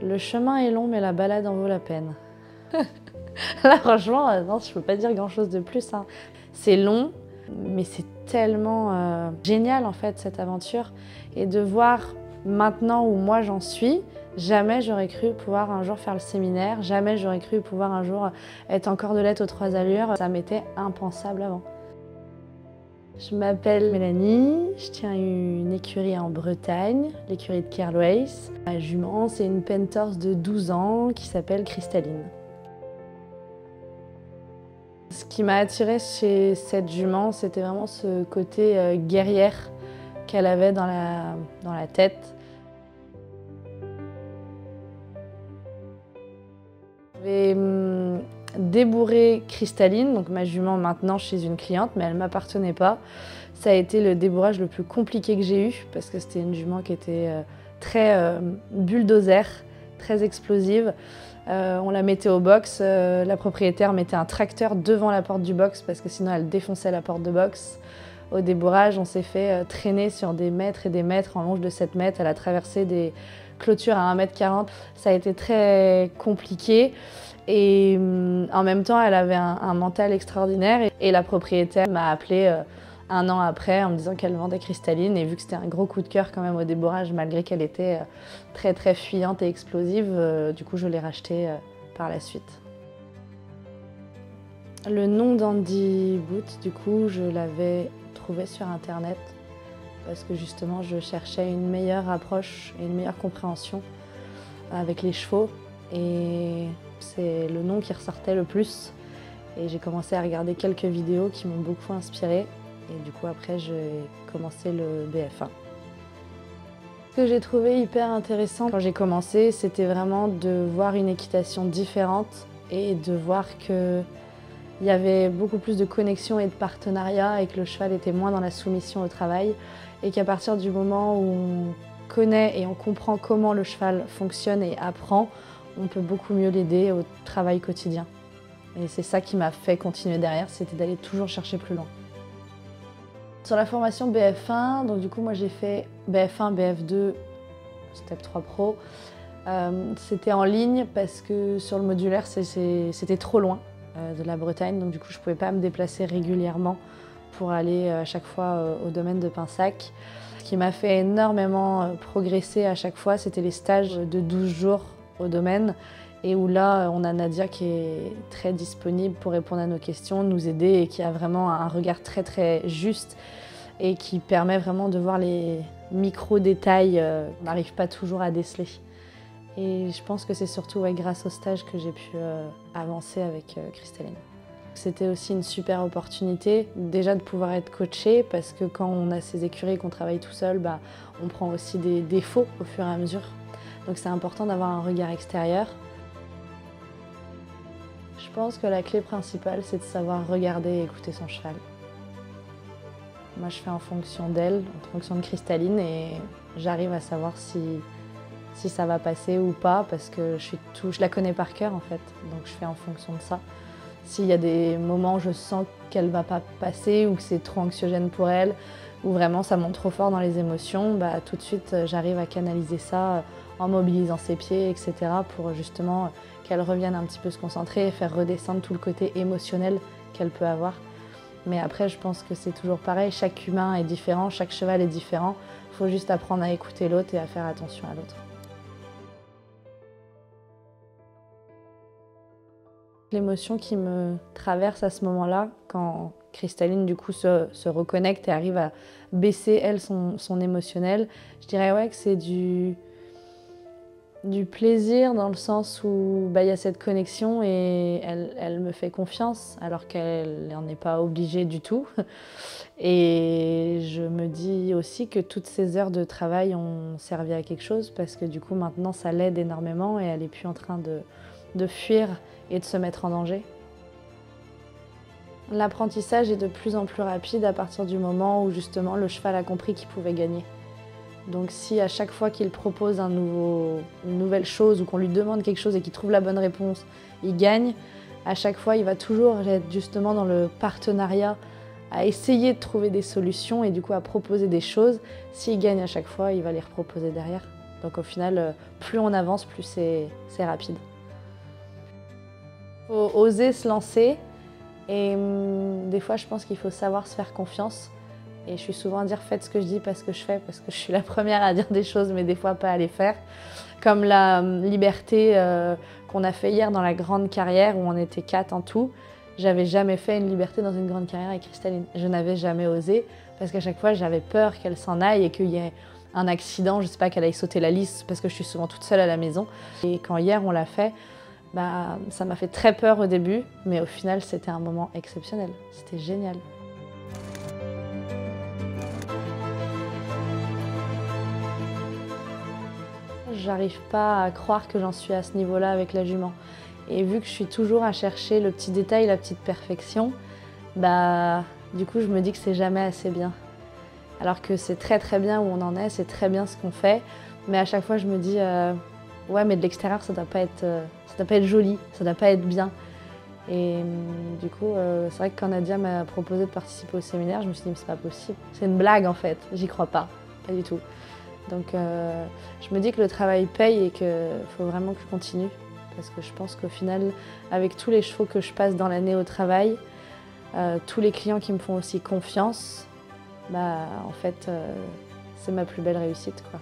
Le chemin est long, mais la balade en vaut la peine. Là, franchement, non, je peux pas dire grand-chose de plus, hein. C'est long, mais c'est tellement génial, en fait, cette aventure. Et de voir maintenant où moi j'en suis, jamais j'aurais cru pouvoir un jour faire le séminaire, jamais j'aurais cru pouvoir un jour être en cordelette aux 3 allures. Ça m'était impensable avant. Je m'appelle Mélanie, je tiens une écurie en Bretagne, l'écurie de Kerlways. Ma jument, c'est une pentorse de 12 ans qui s'appelle Cristalline. Ce qui m'a attirée chez cette jument, c'était vraiment ce côté guerrière qu'elle avait dans la tête. J'ai débourré Cristalline, donc ma jument maintenant chez une cliente, mais elle ne m'appartenait pas. Ça a été le débourrage le plus compliqué que j'ai eu, parce que c'était une jument qui était très bulldozer, très explosive. On la mettait au box, la propriétaire mettait un tracteur devant la porte du box, parce que sinon elle défonçait la porte de box. Au débourrage, on s'est fait traîner sur des mètres et des mètres, en longe de 7 mètres. Elle a traversé des clôtures à 1,40 m. Ça a été très compliqué. Et en même temps, elle avait un mental extraordinaire. Et la propriétaire m'a appelée 1 an après en me disant qu'elle vendait Cristalline. Et vu que c'était un gros coup de cœur quand même au débourrage, malgré qu'elle était très très fuyante et explosive, du coup je l'ai rachetée par la suite. Le nom d'Andy Boot, du coup, je l'avais trouvé sur internet parce que justement je cherchais une meilleure approche et une meilleure compréhension avec les chevaux. Et c'est le nom qui ressortait le plus. Et j'ai commencé à regarder quelques vidéos qui m'ont beaucoup inspirée. Et du coup, après, j'ai commencé le BF1. Ce que j'ai trouvé hyper intéressant quand j'ai commencé, c'était vraiment de voir une équitation différente et de voir qu'il y avait beaucoup plus de connexion et de partenariat et que le cheval était moins dans la soumission au travail. Et qu'à partir du moment où on connaît et on comprend comment le cheval fonctionne et apprend, on peut beaucoup mieux l'aider au travail quotidien. Et c'est ça qui m'a fait continuer derrière, c'était d'aller toujours chercher plus loin. Sur la formation BF1, donc du coup moi j'ai fait BF1, BF2, Step 3 Pro. C'était en ligne parce que sur le modulaire c'était trop loin de la Bretagne, donc du coup je ne pouvais pas me déplacer régulièrement pour aller à chaque fois au domaine de Pinsac. Ce qui m'a fait énormément progresser à chaque fois, c'était les stages de 12 jours au domaine et où là on a Nadia qui est très disponible pour répondre à nos questions, nous aider et qui a vraiment un regard très très juste et qui permet vraiment de voir les micro-détails qu'on n'arrive pas toujours à déceler. Et je pense que c'est surtout grâce au stage que j'ai pu avancer avec Cristalline. C'était aussi une super opportunité déjà de pouvoir être coachée parce que quand on a ses écuries et qu'on travaille tout seul, on prend aussi des défauts au fur et à mesure. Donc c'est important d'avoir un regard extérieur. Je pense que la clé principale, c'est de savoir regarder et écouter son cheval. Moi, je fais en fonction d'elle, en fonction de Cristalline, et j'arrive à savoir si ça va passer ou pas, parce que je la connais par cœur, en fait, donc je fais en fonction de ça. S'il y a des moments où je sens qu'elle ne va pas passer, ou que c'est trop anxiogène pour elle, ou vraiment ça monte trop fort dans les émotions, tout de suite, j'arrive à canaliser ça en mobilisant ses pieds, etc., pour justement qu'elle revienne un petit peu se concentrer et faire redescendre tout le côté émotionnel qu'elle peut avoir. Mais après, je pense que c'est toujours pareil, chaque humain est différent, chaque cheval est différent. Il faut juste apprendre à écouter l'autre et à faire attention à l'autre. L'émotion qui me traverse à ce moment-là, quand Cristalline du coup se reconnecte et arrive à baisser elle son émotionnel, je dirais que c'est du plaisir dans le sens où y a cette connexion et elle me fait confiance alors qu'elle n'en est pas obligée du tout. Et je me dis aussi que toutes ces heures de travail ont servi à quelque chose parce que du coup maintenant ça l'aide énormément et elle n'est plus en train de fuir et de se mettre en danger. L'apprentissage est de plus en plus rapide à partir du moment où justement le cheval a compris qu'il pouvait gagner. Donc si à chaque fois qu'il propose une nouvelle chose ou qu'on lui demande quelque chose et qu'il trouve la bonne réponse, il gagne, à chaque fois il va toujours être justement dans le partenariat, à essayer de trouver des solutions et du coup à proposer des choses. S'il gagne à chaque fois, il va les reproposer derrière. Donc au final, plus on avance, plus c'est rapide. Il faut oser se lancer et des fois je pense qu'il faut savoir se faire confiance. Et je suis souvent à dire faites ce que je dis, pas ce que je fais, parce que je suis la première à dire des choses mais des fois pas à les faire. Comme la liberté qu'on a fait hier dans la grande carrière où on était 4 en tout. J'avais jamais fait une liberté dans une grande carrière avec Cristalline. Je n'avais jamais osé parce qu'à chaque fois j'avais peur qu'elle s'en aille et qu'il y ait un accident, je sais pas, qu'elle aille sauter la lisse parce que je suis souvent toute seule à la maison. Et quand hier on l'a fait, ça m'a fait très peur au début, mais au final c'était un moment exceptionnel. C'était génial. J'arrive pas à croire que j'en suis à ce niveau-là avec la jument. Et vu que je suis toujours à chercher le petit détail, la petite perfection, du coup je me dis que c'est jamais assez bien. Alors que c'est très très bien où on en est, c'est très bien ce qu'on fait, mais à chaque fois je me dis ouais mais de l'extérieur ça doit pas être joli, ça doit pas être bien. Et du coup c'est vrai que quand Nadia m'a proposé de participer au séminaire, je me suis dit mais c'est pas possible, c'est une blague en fait, j'y crois pas du tout. Donc je me dis que le travail paye et qu'il faut vraiment que je continue. Parce que je pense qu'au final, avec tous les chevaux que je passe dans l'année au travail, tous les clients qui me font aussi confiance, en fait, c'est ma plus belle réussite, quoi.